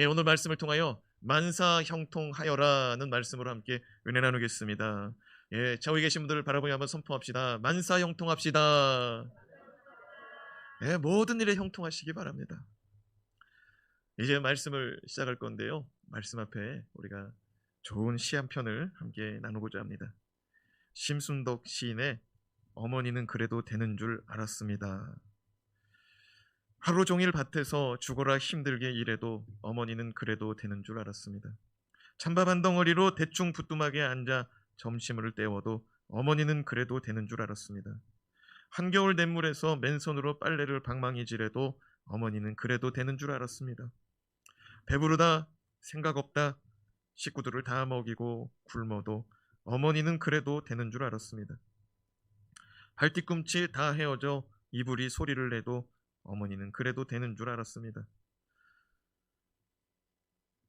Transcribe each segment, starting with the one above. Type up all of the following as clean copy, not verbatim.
오늘 말씀을 통하여 만사형통하여라는 말씀으로 함께 은혜 나누겠습니다. 저기 계신 분들을 바라보며 한번 선포합시다. 만사형통합시다. 모든 일에 형통하시기 바랍니다. 이제 말씀을 시작할 건데요. 말씀 앞에 우리가 좋은 시 한 편을 함께 나누고자 합니다. 심순덕 시인의 어머니는 그래도 되는 줄 알았습니다. 하루 종일 밭에서 죽어라 힘들게 일해도 어머니는 그래도 되는 줄 알았습니다. 찬밥 한 덩어리로 대충 부뚜막에 앉아 점심을 때워도 어머니는 그래도 되는 줄 알았습니다. 한겨울 냇물에서 맨손으로 빨래를 방망이질해도 어머니는 그래도 되는 줄 알았습니다. 배부르다, 생각 없다, 식구들을 다 먹이고 굶어도 어머니는 그래도 되는 줄 알았습니다. 발뒤꿈치 다 헤어져 이불이 소리를 내도 어머니는 그래도 되는 줄 알았습니다.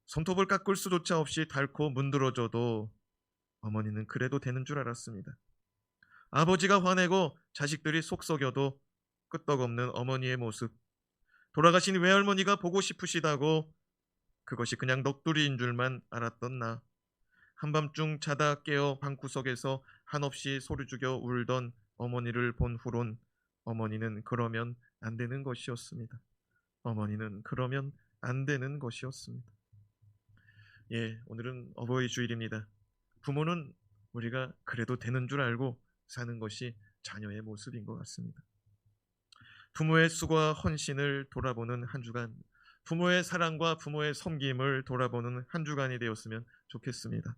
손톱을 깎을 수조차 없이 닳고 문드러져도 어머니는 그래도 되는 줄 알았습니다. 아버지가 화내고 자식들이 속썩여도 끄떡없는 어머니의 모습, 돌아가신 외할머니가 보고 싶으시다고 그것이 그냥 넋두리인 줄만 알았던 나, 한밤중 자다 깨어 방구석에서 한없이 소리 죽여 울던 어머니를 본 후론 어머니는 그러면 안 되는 것이었습니다. 어머니는 그러면 안 되는 것이었습니다. 오늘은 어버이 주일입니다. 부모는 우리가 그래도 되는 줄 알고 사는 것이 자녀의 모습인 것 같습니다. 부모의 수고와 헌신을 돌아보는 한 주간, 부모의 사랑과 부모의 섬김을 돌아보는 한 주간이 되었으면 좋겠습니다.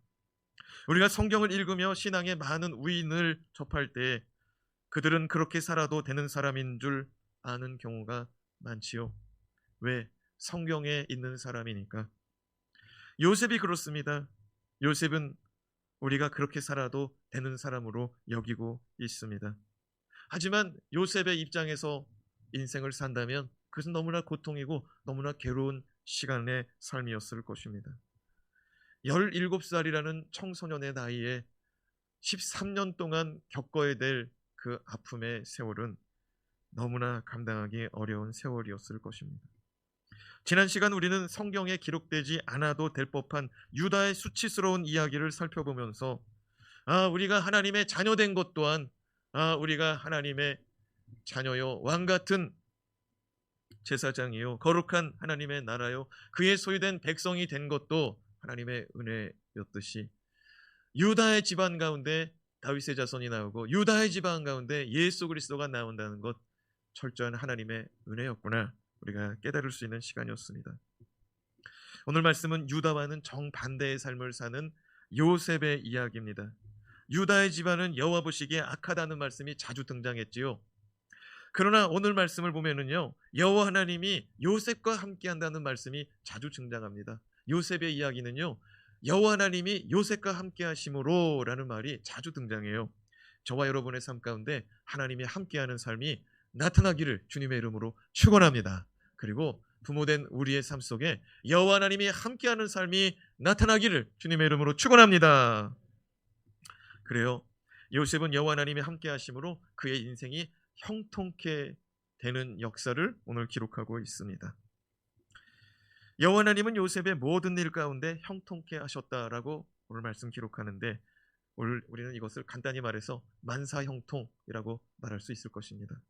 우리가 성경을 읽으며 신앙의 많은 우인을 접할 때 그들은 그렇게 살아도 되는 사람인 줄 아는 경우가 많지요. 왜? 성경에 있는 사람이니까. 요셉이 그렇습니다. 요셉은 우리가 그렇게 살아도 되는 사람으로 여기고 있습니다. 하지만 요셉의 입장에서 인생을 산다면 그것은 너무나 고통이고 너무나 괴로운 시간의 삶이었을 것입니다. 17살이라는 청소년의 나이에 13년 동안 겪어야 될 그 아픔의 세월은 너무나 감당하기 어려운 세월이었을 것입니다. 지난 시간 우리는 성경에 기록되지 않아도 될 법한 유다의 수치스러운 이야기를 살펴보면서 우리가 하나님의 자녀된 것 또한 우리가 하나님의 자녀요, 왕같은 제사장이요, 거룩한 하나님의 나라요, 그의 소유된 백성이 된 것도 하나님의 은혜였듯이 유다의 집안 가운데 다윗의 자손이 나오고 유다의 집안 가운데 예수 그리스도가 나온다는 것, 철저한 하나님의 은혜였구나 우리가 깨달을 수 있는 시간이었습니다. 오늘 말씀은 유다와는 정반대의 삶을 사는 요셉의 이야기입니다. 유다의 집안은 여호와 보시기에 악하다는 말씀이 자주 등장했지요. 그러나 오늘 말씀을 보면은요, 여호와 하나님이 요셉과 함께한다는 말씀이 자주 등장합니다. 요셉의 이야기는요, 여호와 하나님이 요셉과 함께하심으로 라는 말이 자주 등장해요. 저와 여러분의 삶 가운데 하나님이 함께하는 삶이 나타나기를 주님의 이름으로 축원합니다. 그리고 부모된 우리의 삶 속에 여호와 하나님이 함께하는 삶이 나타나기를 주님의 이름으로 축원합니다. 그래요, 요셉은 여호와 하나님이 함께하심으로 그의 인생이 형통케 되는 역사를 오늘 기록하고 있습니다. 여호와 하나님은 요셉의 모든 일 가운데 형통케 하셨다라고 오늘 말씀 기록하는데, 오늘 우리는 이것을 간단히 말해서 만사형통이라고 말할 수 있을 것입니다.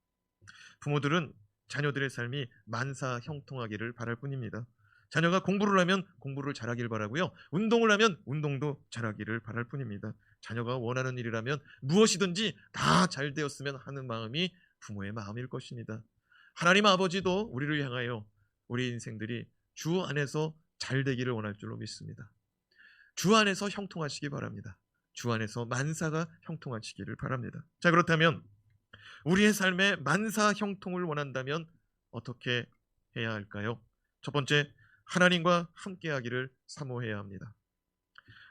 부모들은 자녀들의 삶이 만사형통하기를 바랄 뿐입니다. 자녀가 공부를 하면 공부를 잘하길 바라고요, 운동을 하면 운동도 잘하기를 바랄 뿐입니다. 자녀가 원하는 일이라면 무엇이든지 다 잘 되었으면 하는 마음이 부모의 마음일 것입니다. 하나님 아버지도 우리를 향하여 우리 인생들이 주 안에서 잘 되기를 원할 줄로 믿습니다. 주 안에서 형통하시기 바랍니다. 주 안에서 만사가 형통하시기를 바랍니다. 자, 그렇다면 우리의 삶에 만사 형통을 원한다면 어떻게 해야 할까요? 첫 번째, 하나님과 함께하기를 사모해야 합니다.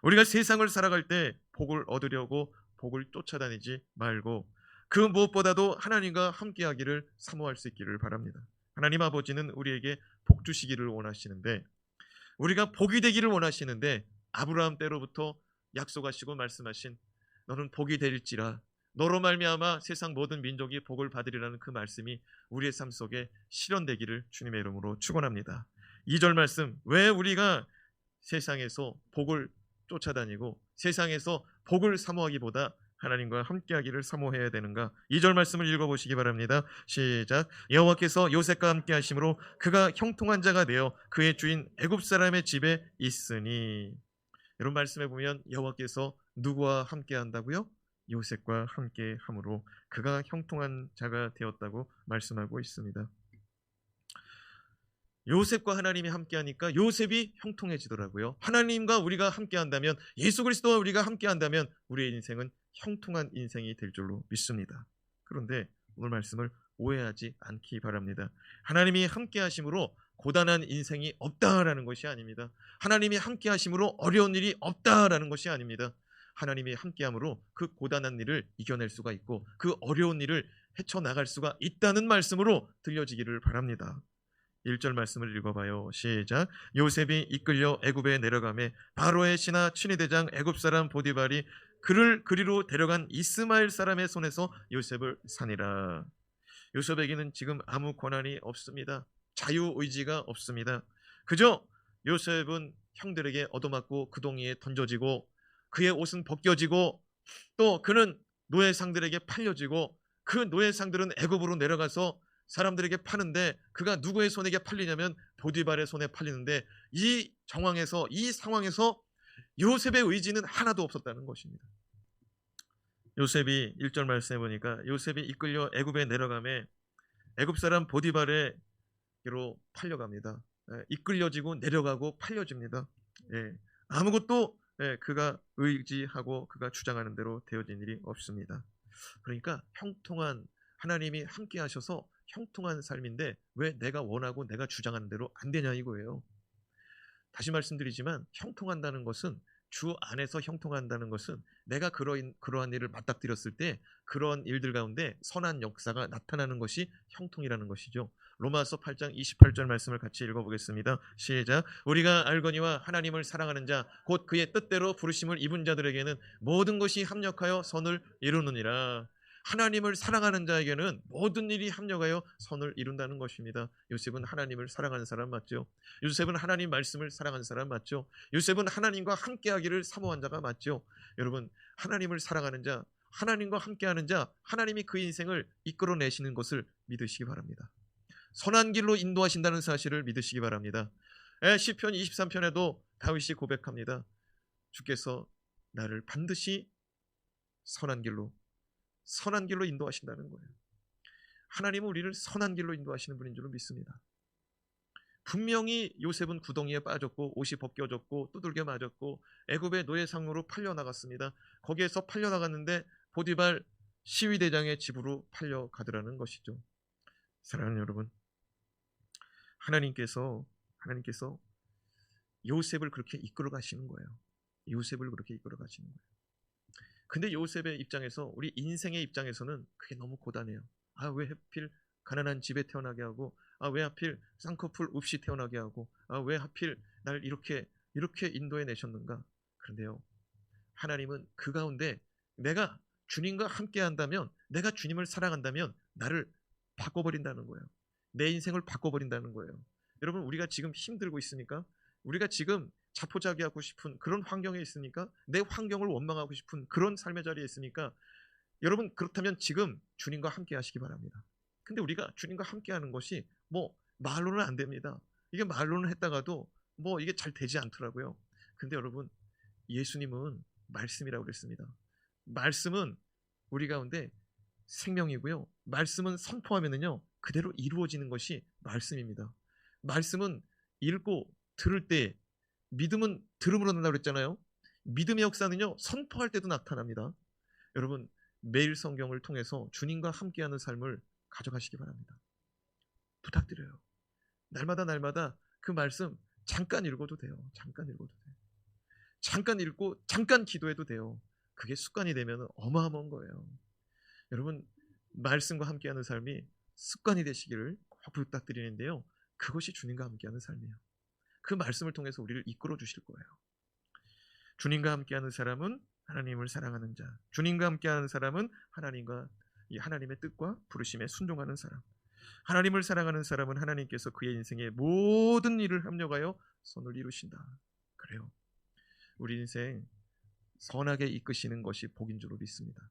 우리가 세상을 살아갈 때 복을 얻으려고 복을 쫓아다니지 말고 그 무엇보다도 하나님과 함께하기를 사모할 수 있기를 바랍니다. 하나님 아버지는 우리에게 복 주시기를 원하시는데, 우리가 복이 되기를 원하시는데, 아브라함 때로부터 약속하시고 말씀하신 너는 복이 될지라, 너로 말미암아 세상 모든 민족이 복을 받으리라는 그 말씀이 우리의 삶 속에 실현되기를 주님의 이름으로 축원합니다. 2절 말씀, 왜 우리가 세상에서 복을 쫓아다니고 세상에서 복을 사모하기보다 하나님과 함께하기를 사모해야 되는가? 2절 말씀을 읽어보시기 바랍니다. 시작. 여호와께서 요셉과 함께하심으로 그가 형통한 자가 되어 그의 주인 애굽 사람의 집에 있으니. 이런 말씀에 보면 여호와께서 누구와 함께한다고요? 요셉과 함께함으로 그가 형통한 자가 되었다고 말씀하고 있습니다. 요셉과 하나님이 함께하니까 요셉이 형통해지더라고요. 하나님과 우리가 함께한다면, 예수 그리스도와 우리가 함께한다면 우리의 인생은 형통한 인생이 될 줄로 믿습니다. 그런데 오늘 말씀을 오해하지 않기 바랍니다. 하나님이 함께하심으로 고단한 인생이 없다라는 것이 아닙니다. 하나님이 함께하심으로 어려운 일이 없다라는 것이 아닙니다. 하나님이 함께함으로 그 고단한 일을 이겨낼 수가 있고 그 어려운 일을 헤쳐나갈 수가 있다는 말씀으로 들려지기를 바랍니다. 1절 말씀을 읽어봐요. 시작. 요셉이 이끌려 애굽에 내려가매 바로의 신하 친위대장 애굽 사람 보디발이 그를 그리로 데려간 이스마엘 사람의 손에서 요셉을 사니라. 요셉에게는 지금 아무 권한이 없습니다. 자유의지가 없습니다. 그저 요셉은 형들에게 얻어맞고 구덩이에 던져지고 그의 옷은 벗겨지고 또 그는 노예상들에게 팔려지고 그 노예상들은 애굽으로 내려가서 사람들에게 파는데 그가 누구의 손에게 팔리냐면 보디발의 손에 팔리는데 이 정황에서, 이 상황에서 요셉의 의지는 하나도 없었다는 것입니다. 요셉이 1절 말씀해 보니까 요셉이 이끌려 애굽에 내려가매 애굽 사람 보디발에게로 팔려갑니다. 이끌려지고 내려가고 팔려집니다. 아무것도 그가 의지하고 그가 주장하는 대로 되어진 일이 없습니다. 그러니까 형통한, 하나님이 함께 하셔서 형통한 삶인데 왜 내가 원하고 내가 주장하는 대로 안 되냐 이거예요. 다시 말씀드리지만 형통한다는 것은, 주 안에서 형통한다는 것은 내가 그러한 일을 맞닥뜨렸을 때 그러한 일들 가운데 선한 역사가 나타나는 것이 형통이라는 것이죠. 로마서 8장 28절 말씀을 같이 읽어보겠습니다. 시작. 우리가 알거니와 하나님을 사랑하는 자 곧 그의 뜻대로 부르심을 입은 자들에게는 모든 것이 합력하여 선을 이루느니라. 하나님을 사랑하는 자에게는 모든 일이 합력하여 선을 이룬다는 것입니다. 요셉은 하나님을 사랑하는 사람 맞죠? 요셉은 하나님 말씀을 사랑하는 사람 맞죠? 요셉은 하나님과 함께하기를 사모한 자가 맞죠? 여러분, 하나님을 사랑하는 자, 하나님과 함께하는 자, 하나님이 그 인생을 이끌어내시는 것을 믿으시기 바랍니다. 선한 길로 인도하신다는 사실을 믿으시기 바랍니다. 시편 23편에도 다윗이 고백합니다. 주께서 나를 반드시 선한 길로 인도하신다는 거예요. 하나님은 우리를 선한 길로 인도하시는 분인 줄 믿습니다. 분명히 요셉은 구덩이에 빠졌고 옷이 벗겨졌고 두들겨 맞았고 애굽의 노예상으로 팔려나갔습니다. 거기에서 팔려나갔는데 보디발 시위대장의 집으로 팔려가더라는 것이죠. 사랑하는 여러분, 하나님께서 요셉을 그렇게 이끌어 가시는 거예요. 요셉을 그렇게 이끌어 가시는 거예요. 근데 요셉의 입장에서, 우리 인생의 입장에서는 그게 너무 고단해요. 왜 하필 가난한 집에 태어나게 하고, 왜 하필 쌍꺼풀 없이 태어나게 하고, 왜 하필 날 이렇게 인도해 내셨는가. 그런데요, 하나님은 그 가운데 내가 주님과 함께 한다면, 내가 주님을 사랑한다면 나를 바꿔버린다는 거예요. 내 인생을 바꿔버린다는 거예요. 여러분, 우리가 지금 힘들고 있습니까? 우리가 지금 자포자기하고 싶은 그런 환경에 있습니까? 내 환경을 원망하고 싶은 그런 삶의 자리에 있습니까? 여러분, 그렇다면 지금 주님과 함께 하시기 바랍니다. 근데 우리가 주님과 함께 하는 것이 말로는 안 됩니다. 이게 말로는 했다가도 이게 잘 되지 않더라고요. 근데 여러분, 예수님은 말씀이라고 그랬습니다. 말씀은 우리 가운데 생명이고요. 말씀은 선포하면은요, 그대로 이루어지는 것이 말씀입니다. 말씀은 읽고 들을 때, 믿음은 들음으로 난다고 그랬잖아요. 믿음의 역사는요, 선포할 때도 나타납니다. 여러분, 매일 성경을 통해서 주님과 함께하는 삶을 가져가시기 바랍니다. 부탁드려요. 날마다 그 말씀 잠깐 읽어도 돼요. 잠깐 읽고 잠깐 기도해도 돼요. 그게 습관이 되면 어마어마한 거예요. 여러분, 말씀과 함께하는 삶이 습관이 되시기를 부탁드리는데요, 그것이 주님과 함께하는 삶이에요. 그 말씀을 통해서 우리를 이끌어 주실 거예요. 주님과 함께하는 사람은 하나님을 사랑하는 자, 주님과 함께하는 사람은 하나님의 뜻과 부르심에 순종하는 사람. 하나님을 사랑하는 사람은 하나님께서 그의 인생의 모든 일을 합력하여 선을 이루신다. 그래요. 우리 인생 선하게 이끄시는 것이 복인 줄로 믿습니다.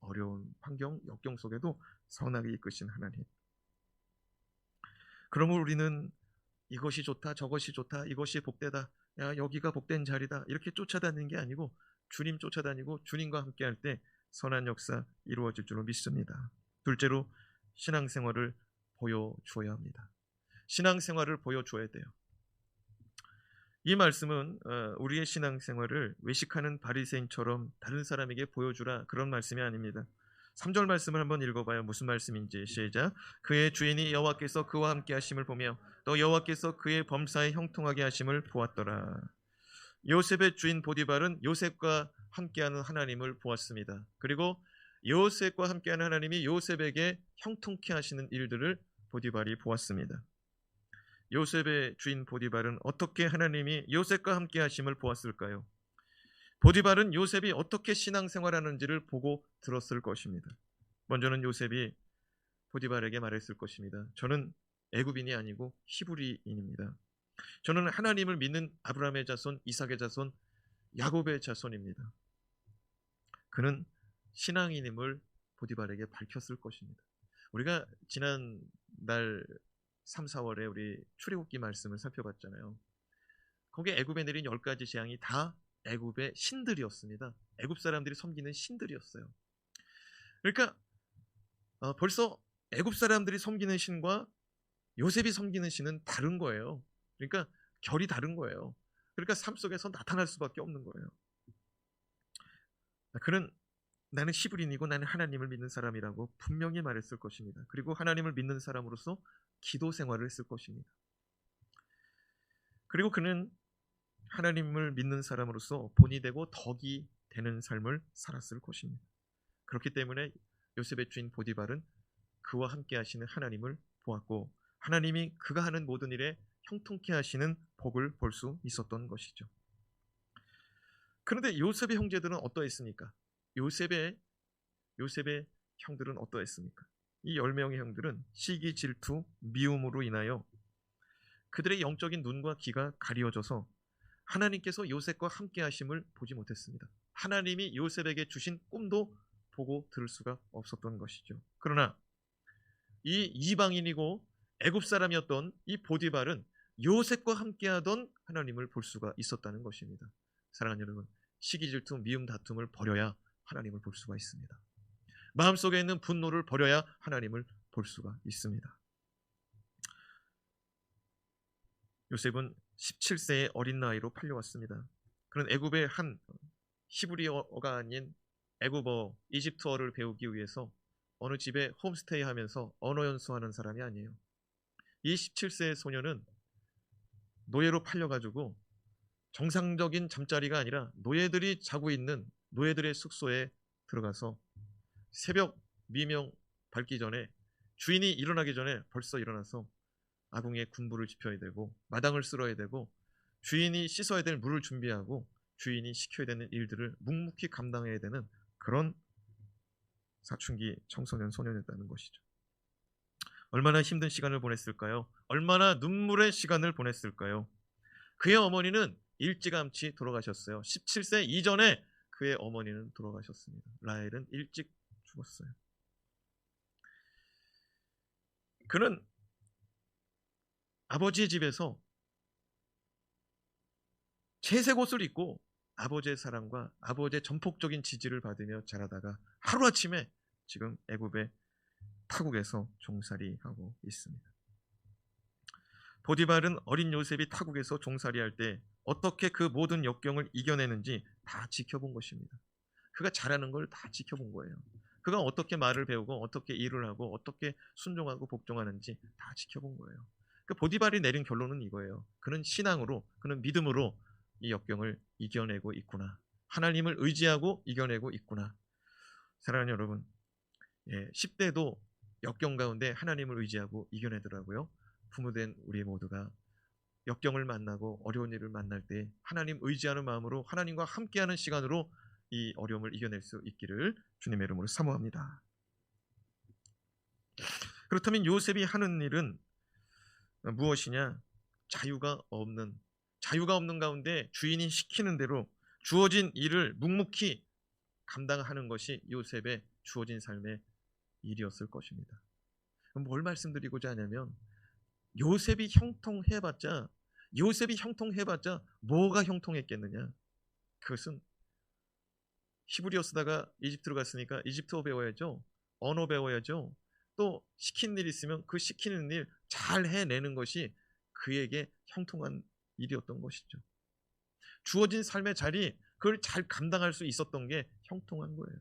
어려운 환경, 역경 속에도 선하게 이끄신 하나님. 그러면 우리는 이것이 좋다, 저것이 좋다, 이것이 복되다, 야, 여기가 복된 자리다 이렇게 쫓아다니는 게 아니고 주님 쫓아다니고 주님과 함께할 때 선한 역사 이루어질 줄로 믿습니다. 둘째로 신앙생활을 보여줘야 합니다. 신앙생활을 보여줘야 돼요. 이 말씀은 우리의 신앙생활을 외식하는 바리새인처럼 다른 사람에게 보여주라 그런 말씀이 아닙니다. 3절 말씀을 한번 읽어봐요. 무슨 말씀인지. 시작. 그의 주인이 여호와께서 그와 함께 하심을 보며 또 여호와께서 그의 범사에 형통하게 하심을 보았더라. 요셉의 주인 보디발은 요셉과 함께하는 하나님을 보았습니다. 그리고 요셉과 함께하는 하나님이 요셉에게 형통케 하시는 일들을 보디발이 보았습니다. 요셉의 주인 보디발은 어떻게 하나님이 요셉과 함께 하심을 보았을까요? 보디발은 요셉이 어떻게 신앙생활하는지를 보고 들었을 것입니다. 먼저는 요셉이 보디발에게 말했을 것입니다. 저는 애굽인이 아니고 히브리인입니다. 저는 하나님을 믿는 아브라함의 자손, 이삭의 자손, 야곱의 자손입니다. 그는 신앙인임을 보디발에게 밝혔을 것입니다. 우리가 지난 날 3, 4월에 우리 출애굽기 말씀을 살펴봤잖아요. 거기에 애굽에 내린 10가지 재앙이 다 애굽의 신들이었습니다. 애굽 사람들이 섬기는 신들이었어요. 그러니까 벌써 애굽 사람들이 섬기는 신과 요셉이 섬기는 신은 다른 거예요. 그러니까 결이 다른 거예요. 그러니까 삶 속에서 나타날 수밖에 없는 거예요. 그는 나는 히브리인이고 나는 하나님을 믿는 사람이라고 분명히 말했을 것입니다. 그리고 하나님을 믿는 사람으로서 기도 생활을 했을 것입니다. 그리고 그는 하나님을 믿는 사람으로서 본이 되고 덕이 되는 삶을 살았을 것입니다. 그렇기 때문에 요셉의 주인 보디발은 그와 함께 하시는 하나님을 보았고 하나님이 그가 하는 모든 일에 형통케 하시는 복을 볼 수 있었던 것이죠. 그런데 요셉의 형제들은 어떠했습니까? 요셉의 형들은 어떠했습니까? 이 10명의 형들은 시기, 질투, 미움으로 인하여 그들의 영적인 눈과 귀가 가리워져서 하나님께서 요셉과 함께 하심을 보지 못했습니다. 하나님이 요셉에게 주신 꿈도 보고 들을 수가 없었던 것이죠. 그러나 이 이방인이고 애굽 사람이었던 이 보디발은 요셉과 함께하던 하나님을 볼 수가 있었다는 것입니다. 사랑하는 여러분, 시기, 질투, 미움, 다툼을 버려야 하나님을 볼 수가 있습니다. 마음속에 있는 분노를 버려야 하나님을 볼 수가 있습니다. 요셉은 17세의 어린 나이로 팔려왔습니다. 그는 애굽의 한 히브리어가 아닌 애굽어, 이집트어를 배우기 위해서 어느 집에 홈스테이 하면서 언어 연수하는 사람이 아니에요. 이 17세의 소녀는 노예로 팔려가지고 정상적인 잠자리가 아니라 노예들이 자고 있는 노예들의 숙소에 들어가서 새벽 미명 밝기 전에 주인이 일어나기 전에 벌써 일어나서 아궁이에 군부를 지펴야 되고 마당을 쓸어야 되고 주인이 씻어야 될 물을 준비하고 주인이 시켜야 되는 일들을 묵묵히 감당해야 되는 그런 사춘기 청소년 소년이었다는 것이죠. 얼마나 힘든 시간을 보냈을까요? 얼마나 눈물의 시간을 보냈을까요? 그의 어머니는 일찌감치 돌아가셨어요. 17세 이전에 그의 어머니는 돌아가셨습니다. 라헬은 일찍 죽었어요. 그는 아버지의 집에서 채색 옷을 입고 아버지의 사랑과 아버지의 전폭적인 지지를 받으며 자라다가 하루아침에 지금 애굽의 타국에서 종살이하고 있습니다. 보디발은 어린 요셉이 타국에서 종살이할 때 어떻게 그 모든 역경을 이겨내는지 다 지켜본 것입니다. 그가 잘하는 걸 다 지켜본 거예요. 그가 어떻게 말을 배우고 어떻게 일을 하고 어떻게 순종하고 복종하는지 다 지켜본 거예요. 그 보디발이 내린 결론은 이거예요. 그는 신앙으로, 그는 믿음으로 이 역경을 이겨내고 있구나. 하나님을 의지하고 이겨내고 있구나. 사랑하는 여러분, 10대도 역경 가운데 하나님을 의지하고 이겨내더라고요. 부모된 우리 모두가 역경을 만나고 어려운 일을 만날 때 하나님 의지하는 마음으로 하나님과 함께하는 시간으로 이 어려움을 이겨낼 수 있기를 주님의 이름으로 사모합니다. 그렇다면 요셉이 하는 일은 무엇이냐? 자유가 없는 가운데 주인이 시키는 대로 주어진 일을 묵묵히 감당하는 것이 요셉의 주어진 삶의 일이었을 것입니다. 뭘 말씀드리고자 하냐면 요셉이 형통해봤자 뭐가 형통했겠느냐? 그것은 히브리어 쓰다가 이집트로 갔으니까 이집트어 배워야죠. 언어 배워야죠. 또 시킨 일 있으면 그 시키는 일 잘 해내는 것이 그에게 형통한 일이었던 것이죠. 주어진 삶의 자리 그걸 잘 감당할 수 있었던 게 형통한 거예요.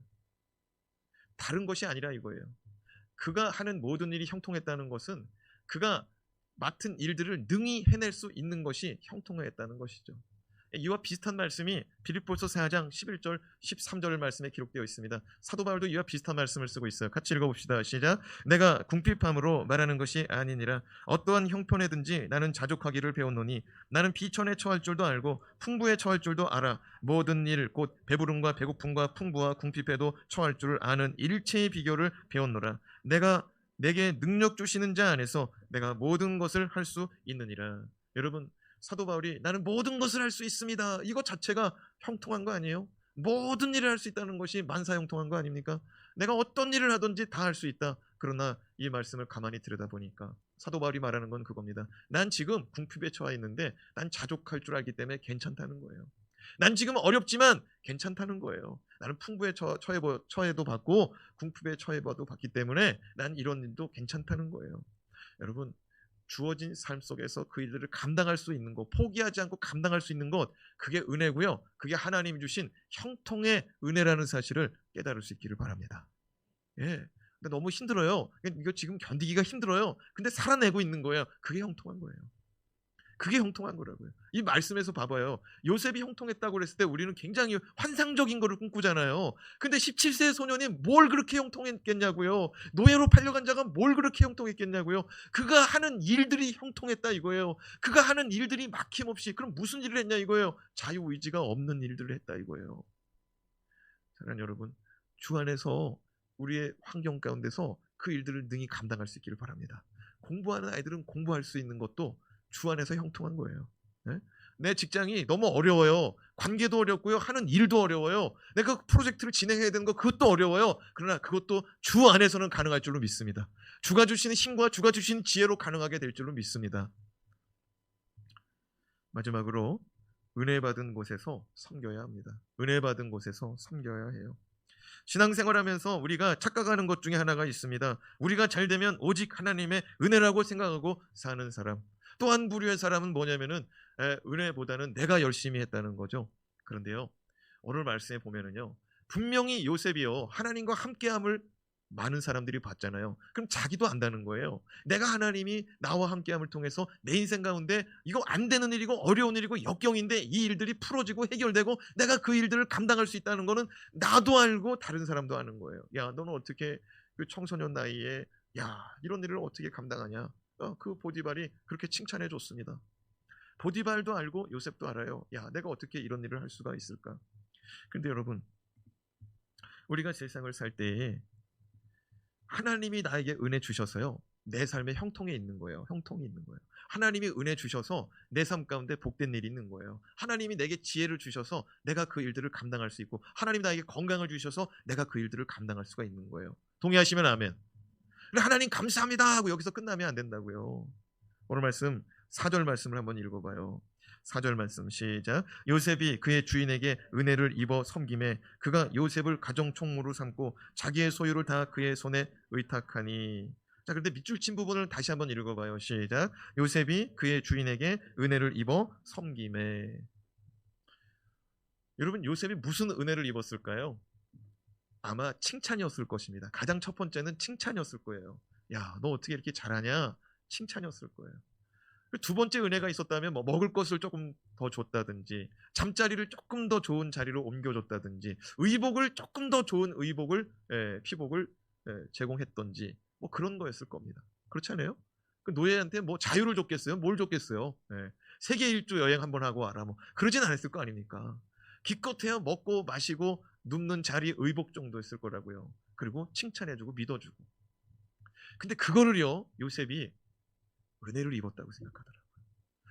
다른 것이 아니라 이거예요. 그가 하는 모든 일이 형통했다는 것은 그가 맡은 일들을 능히 해낼 수 있는 것이 형통했다는 것이죠. 이와 비슷한 말씀이 빌립보서 4장 11절 13절 말씀에 기록되어 있습니다. 사도 바울도 이와 비슷한 말씀을 쓰고 있어요. 같이 읽어봅시다. 시작. 내가 궁핍함으로 말하는 것이 아니니라. 어떠한 형편에든지 나는 자족하기를 배웠노니 나는 비천에 처할 줄도 알고 풍부에 처할 줄도 알아. 모든 일 곧 배부름과 배고픔과 풍부와 궁핍에도 처할 줄 아는 일체의 비결을 배웠노라. 내가 내게 능력 주시는 자 안에서 내가 모든 것을 할 수 있느니라. 여러분, 사도 바울이 나는 모든 것을 할 수 있습니다. 이것 자체가 형통한 거 아니에요? 모든 일을 할 수 있다는 것이 만사형통한 거 아닙니까? 내가 어떤 일을 하든지 다 할 수 있다. 그러나 이 말씀을 가만히 들여다보니까 사도 바울이 말하는 건 그겁니다. 난 지금 궁핍에 처해 있는데 난 자족할 줄 알기 때문에 괜찮다는 거예요. 난 지금 어렵지만 괜찮다는 거예요. 나는 풍부에 처해도 받고 궁핍에 처해봐도 받기 때문에 난 이런 일도 괜찮다는 거예요. 여러분, 주어진 삶 속에서 그 일들을 감당할 수 있는 것, 포기하지 않고 감당할 수 있는 것, 그게 은혜고요. 그게 하나님이 주신 형통의 은혜라는 사실을 깨달을 수 있기를 바랍니다. 예. 근데 너무 힘들어요. 이거 지금 견디기가 힘들어요. 근데 살아내고 있는 거예요. 그게 형통한 거예요. 그게 형통한 거라고요. 이 말씀에서 봐봐요. 요셉이 형통했다고 그랬을 때 우리는 굉장히 환상적인 거를 꿈꾸잖아요. 근데 17세 소년이 뭘 그렇게 형통했겠냐고요. 노예로 팔려간 자가 뭘 그렇게 형통했겠냐고요. 그가 하는 일들이 형통했다 이거예요. 그가 하는 일들이 막힘없이. 그럼 무슨 일을 했냐 이거예요. 자유의지가 없는 일들을 했다 이거예요. 사랑하는 여러분, 주 안에서 우리의 환경 가운데서 그 일들을 능히 감당할 수 있기를 바랍니다. 공부하는 아이들은 공부할 수 있는 것도 주 안에서 형통한 거예요. 네? 내 직장이 너무 어려워요. 관계도 어렵고요. 하는 일도 어려워요. 내가 그 프로젝트를 진행해야 되는 거 그것도 어려워요. 그러나 그것도 주 안에서는 가능할 줄로 믿습니다. 주가 주시는 힘과 주가 주시는 지혜로 가능하게 될 줄로 믿습니다. 마지막으로 은혜 받은 곳에서 섬겨야 합니다. 은혜 받은 곳에서 섬겨야 해요. 신앙생활하면서 우리가 착각하는 것 중에 하나가 있습니다. 우리가 잘 되면 오직 하나님의 은혜라고 생각하고 사는 사람. 또 한 부류의 사람은 뭐냐면은 은혜보다는 내가 열심히 했다는 거죠. 그런데요, 오늘 말씀에 보면은요, 분명히 요셉이요 하나님과 함께함을 많은 사람들이 봤잖아요. 그럼 자기도 안다는 거예요. 내가 하나님이 나와 함께함을 통해서 내 인생 가운데 이거 안 되는 일이고 어려운 일이고 역경인데 이 일들이 풀어지고 해결되고 내가 그 일들을 감당할 수 있다는 거는 나도 알고 다른 사람도 아는 거예요. 야, 너는 어떻게 그 청소년 나이에 이런 일을 어떻게 감당하냐? 그 보디발이 그렇게 칭찬해 줬습니다. 보디발도 알고 요셉도 알아요. 내가 어떻게 이런 일을 할 수가 있을까? 근데 여러분, 우리가 세상을 살 때에 하나님이 나에게 은혜 주셔서요, 내 삶에 형통이 있는 거예요. 형통이 있는 거예요. 하나님이 은혜 주셔서 내 삶 가운데 복된 일이 있는 거예요. 하나님이 내게 지혜를 주셔서 내가 그 일들을 감당할 수 있고, 하나님이 나에게 건강을 주셔서 내가 그 일들을 감당할 수가 있는 거예요. 동의하시면 아멘. 하나님 감사합니다 하고 여기서 끝나면 안 된다고요. 오늘 말씀 4절 말씀을 한번 읽어봐요. 4절 말씀 시작. 요셉이 그의 주인에게 은혜를 입어 섬김에 그가 요셉을 가정총무로 삼고 자기의 소유를 다 그의 손에 의탁하니. 자, 그런데 밑줄 친 부분을 다시 한번 읽어봐요. 시작. 요셉이 그의 주인에게 은혜를 입어 섬김에. 여러분, 요셉이 무슨 은혜를 입었을까요? 아마 칭찬이었을 것입니다. 가장 첫 번째는 칭찬이었을 거예요. 야, 너 어떻게 이렇게 잘하냐? 칭찬이었을 거예요. 두 번째 은혜가 있었다면 먹을 것을 조금 더 줬다든지, 잠자리를 조금 더 좋은 자리로 옮겨줬다든지, 의복을 조금 더 좋은 피복을 제공했던지 그런 거였을 겁니다. 그렇지 않아요? 그 노예한테 자유를 줬겠어요? 뭘 줬겠어요? 세계 일주 여행 한번 하고 와라 그러진 않았을 거 아닙니까? 기껏해야 먹고 마시고 눕는 자리 의복 정도였을 거라고요. 그리고 칭찬해주고 믿어주고. 근데 그거를요 요셉이 은혜를 입었다고 생각하더라고요.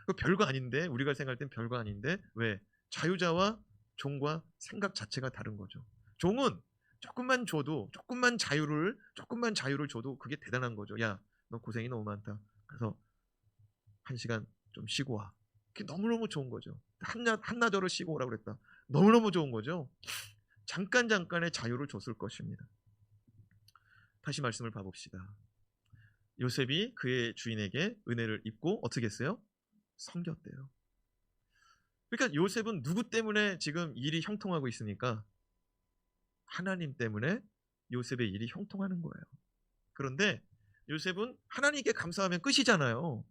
그 별거 아닌데, 우리가 생각할 땐 별거 아닌데, 왜? 자유자와 종과 생각 자체가 다른 거죠. 종은 조금만 줘도, 조금만 자유를 줘도 그게 대단한 거죠. 야, 너 고생이 너무 많다. 그래서 1시간 좀 쉬고 와. 그게 너무너무 좋은 거죠. 한나절을 쉬고 오라고 그랬다. 너무너무 좋은 거죠. 잠깐의 자유를 줬을 것입니다. 다시 말씀을 봐봅시다. 요셉이 그의 주인에게 은혜를 입고 어떻게 했어요? 섬겼대요. 그러니까 요셉은 누구 때문에 지금 일이 형통하고 있으니까? 하나님 때문에 요셉의 일이 형통하는 거예요. 그런데 요셉은 하나님께 감사하면 끝이잖아요.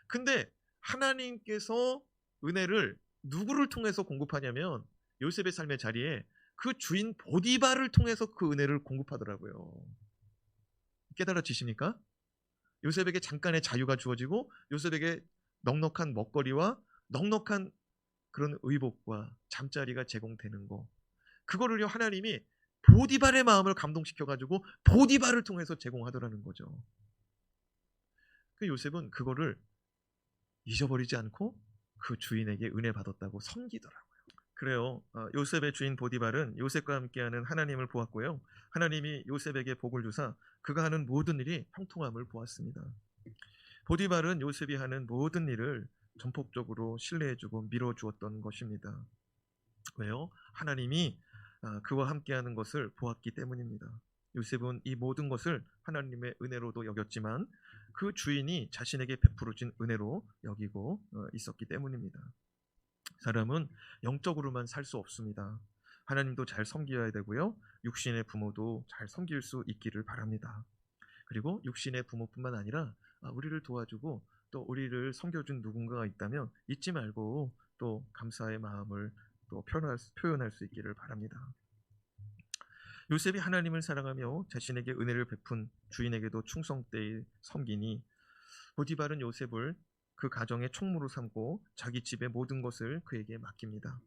근데 하나님께서 은혜를 누구를 통해서 공급하냐면 요셉의 삶의 자리에 그 주인 보디발을 통해서 그 은혜를 공급하더라고요. 깨달아지십니까? 요셉에게 잠깐의 자유가 주어지고 요셉에게 넉넉한 먹거리와 넉넉한 그런 의복과 잠자리가 제공되는 거, 그거를요 하나님이 보디발의 마음을 감동시켜가지고 보디발을 통해서 제공하더라는 거죠. 그 요셉은 그거를 잊어버리지 않고 그 주인에게 은혜 받았다고 섬기더라고요. 그래요. 요셉의 주인 보디발은 요셉과 함께하는 하나님을 보았고요. 하나님이 요셉에게 복을 주사 그가 하는 모든 일이 형통함을 보았습니다. 보디발은 요셉이 하는 모든 일을 전폭적으로 신뢰해주고 밀어주었던 것입니다. 왜요? 하나님이 그와 함께하는 것을 보았기 때문입니다. 요셉은 이 모든 것을 하나님의 은혜로도 여겼지만 그 주인이 자신에게 베풀어진 은혜로 여기고 있었기 때문입니다. 사람은 영적으로만 살 수 없습니다. 하나님도 잘 섬겨야 되고요. 육신의 부모도 잘 섬길 수 있기를 바랍니다. 그리고 육신의 부모뿐만 아니라 우리를 도와주고 또 우리를 섬겨준 누군가가 있다면 잊지 말고 또 감사의 마음을 또 표현할 수 있기를 바랍니다. 요셉이 하나님을 사랑하며 자신에게 은혜를 베푼 주인에게도 충성되이 섬기니 보디발은 요셉을 그 가정의 총무로 삼고 자기 집의 모든 것을 그에게 맡깁니다.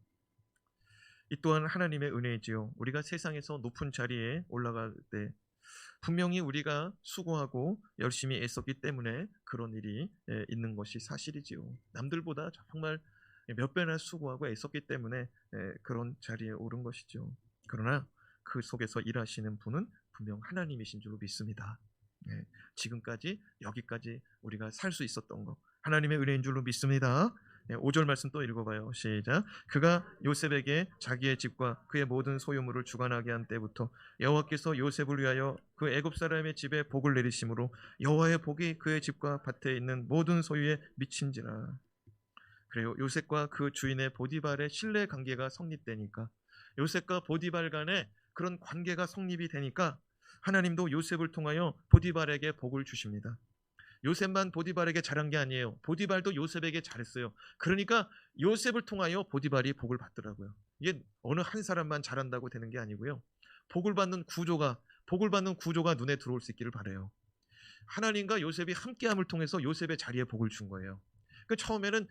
이 또한 하나님의 은혜이지요. 우리가 세상에서 높은 자리에 올라갈 때 분명히 우리가 수고하고 열심히 애썼기 때문에 그런 일이 있는 것이 사실이지요. 남들보다 정말 몇 배나 수고하고 애썼기 때문에 그런 자리에 오른 것이죠. 그러나 그 속에서 일하시는 분은 분명 하나님이신 줄 믿습니다. 지금까지 여기까지 우리가 살 수 있었던 것 하나님의 은혜인 줄로 믿습니다. 5절 말씀 또 읽어봐요. 시작. 그가 요셉에게 자기의 집과 그의 모든 소유물을 주관하게 한 때부터 여호와께서 요셉을 위하여 그 애굽 사람의 집에 복을 내리심으로 여호와의 복이 그의 집과 밭에 있는 모든 소유에 미친지라. 그래요. 요셉과 그 주인의 보디발의 신뢰 관계가 성립되니까, 요셉과 보디발 간의 그런 관계가 성립이 되니까 하나님도 요셉을 통하여 보디발에게 복을 주십니다. 요셉만 보디발에게 잘한 게 아니에요. 보디발도 요셉에게 잘했어요. 그러니까 요셉을 통하여 보디발이 복을 받더라고요. 이게 어느 한 사람만 잘한다고 되는 게 아니고요. 복을 받는 구조가 눈에 들어올 수 있기를 바라요. 하나님과 요셉이 함께함을 통해서 요셉의 자리에 복을 준 거예요. 그 처음에는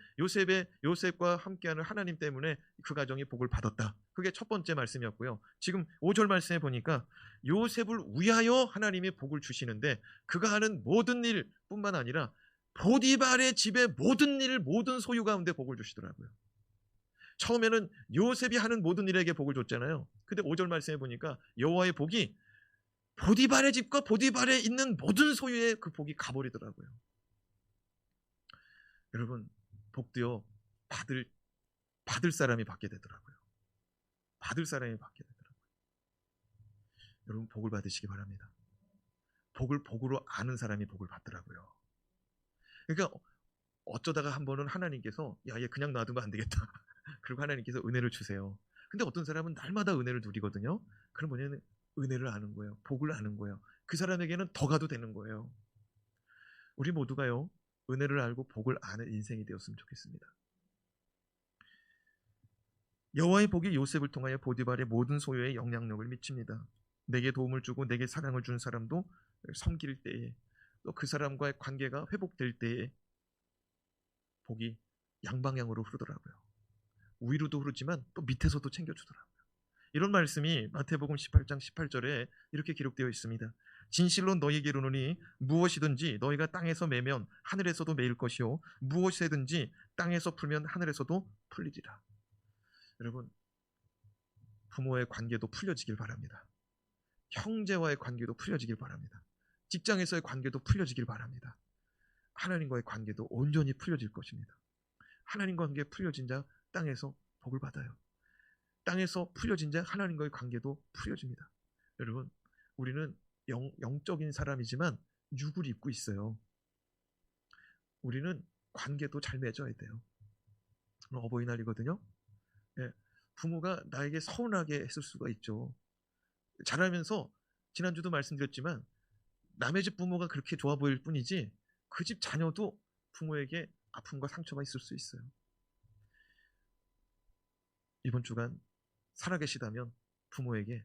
요셉과 함께하는 하나님 때문에 그 가정이 복을 받았다. 그게 첫 번째 말씀이었고요. 지금 5절 말씀에 보니까 요셉을 위하여 하나님이 복을 주시는데 그가 하는 모든 일뿐만 아니라 보디발의 집의 모든 일, 모든 소유 가운데 복을 주시더라고요. 처음에는 요셉이 하는 모든 일에게 복을 줬잖아요. 근데 5절 말씀에 보니까 여호와의 복이 보디발의 집과 보디발에 있는 모든 소유에 그 복이 가버리더라고요. 여러분, 복도요 받을 사람이 받게 되더라고요. 받을 사람이 받게 되더라고요. 여러분, 복을 받으시기 바랍니다. 복을 복으로 아는 사람이 복을 받더라고요. 그러니까 어쩌다가 한 번은 하나님께서 야, 얘 그냥 놔두면 안 되겠다. 그리고 하나님께서 은혜를 주세요. 근데 어떤 사람은 날마다 은혜를 누리거든요. 그럼 뭐냐면 은혜를 아는 거예요. 복을 아는 거예요. 그 사람에게는 더 가도 되는 거예요. 우리 모두가요, 은혜를 알고 복을 아는 인생이 되었으면 좋겠습니다. 여호와의 복이 요셉을 통하여 보디발의 모든 소유에 영향력을 미칩니다. 내게 도움을 주고 내게 사랑을 준 사람도 섬길 때에, 또 그 사람과의 관계가 회복될 때에 복이 양방향으로 흐르더라고요. 위로도 흐르지만 또 밑에서도 챙겨주더라고요. 이런 말씀이 마태복음 18장 18절에 이렇게 기록되어 있습니다. 진실로 너희에게 이르노니 무엇이든지 너희가 땅에서 매면 하늘에서도 매일 것이요 무엇이든지 땅에서 풀면 하늘에서도 풀리리라. 여러분, 부모의 관계도 풀려지길 바랍니다. 형제와의 관계도 풀려지길 바랍니다. 직장에서의 관계도 풀려지길 바랍니다. 하나님과의 관계도 온전히 풀려질 것입니다. 하나님과 관계 풀려진 자 땅에서 복을 받아요. 땅에서 풀려진 자 하나님과의 관계도 풀려집니다. 여러분, 우리는 영적인 사람이지만 육을 입고 있어요. 우리는 관계도 잘 맺어야 돼요. 어버이날이거든요. 예, 부모가 나에게 서운하게 했을 수가 있죠. 자라면서 지난주도 말씀드렸지만 남의 집 부모가 그렇게 좋아 보일 뿐이지 그 집 자녀도 부모에게 아픔과 상처가 있을 수 있어요. 이번 주간 살아계시다면 부모에게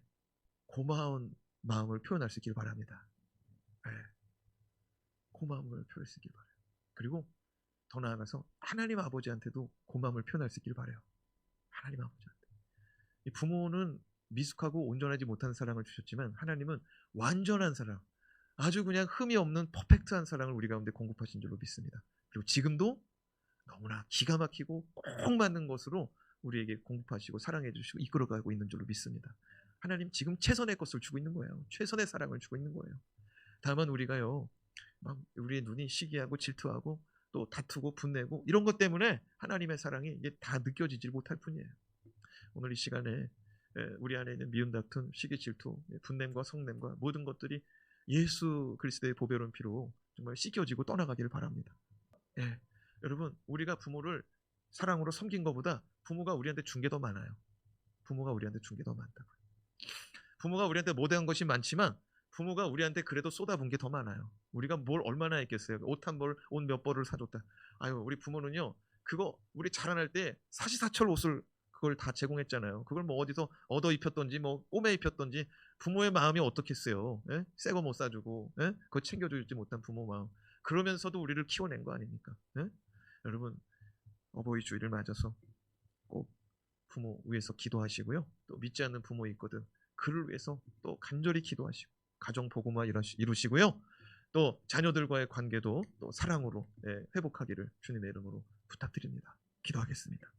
고마운 마음을 표현할 수 있길 바랍니다. 네. 고마움을 표현할 수 있길 바라요. 그리고 더 나아가서 하나님 아버지한테도 고마움을 표현할 수 있길 바라요. 하나님 아버지한테. 이 부모는 미숙하고 온전하지 못한 사랑을 주셨지만 하나님은 완전한 사랑, 아주 그냥 흠이 없는 퍼펙트한 사랑을 우리 가운데 공급하신 줄로 믿습니다. 그리고 지금도 너무나 기가 막히고 꼭 맞는 것으로 우리에게 공급하시고 사랑해 주시고 이끌어가고 있는 줄로 믿습니다. 하나님 지금 최선의 것을 주고 있는 거예요. 최선의 사랑을 주고 있는 거예요. 다만 우리가요, 막 우리의 눈이 시기하고 질투하고 또 다투고 분내고 이런 것 때문에 하나님의 사랑이 이게 다 느껴지지 못할 뿐이에요. 오늘 이 시간에 우리 안에 있는 미움, 다툼, 시기, 질투, 분냄과 성냄과 모든 것들이 예수 그리스도의 보배로운 피로 정말 씻겨지고 떠나가기를 바랍니다. 예, 여러분, 우리가 부모를 사랑으로 섬긴 것보다 부모가 우리한테 준 게 더 많아요. 부모가 우리한테 준 게 더 많다고요. 부모가 우리한테 못한 것이 많지만 부모가 우리한테 그래도 쏟아부은 게 더 많아요. 우리가 뭘 얼마나 했겠어요. 옷 몇 벌을 사줬다. 아유, 우리 부모는요, 그거 우리 자라날 때 사시사철 옷을 그걸 다 제공했잖아요. 그걸 뭐 어디서 얻어 입혔던지 뭐 꼬매 입혔던지 부모의 마음이 어떻겠어요. 예? 새 거 못 사주고 예? 그거 챙겨주지 못한 부모 마음. 그러면서도 우리를 키워낸 거 아닙니까? 예? 여러분, 어버이 주일을 맞아서 꼭 부모 위해서 기도하시고요. 또 믿지 않는 부모 있거든. 그를 위해서 또 간절히 기도하시고 가정 복음화 이루시고요. 또 자녀들과의 관계도 또 사랑으로 회복하기를 주님의 이름으로 부탁드립니다. 기도하겠습니다.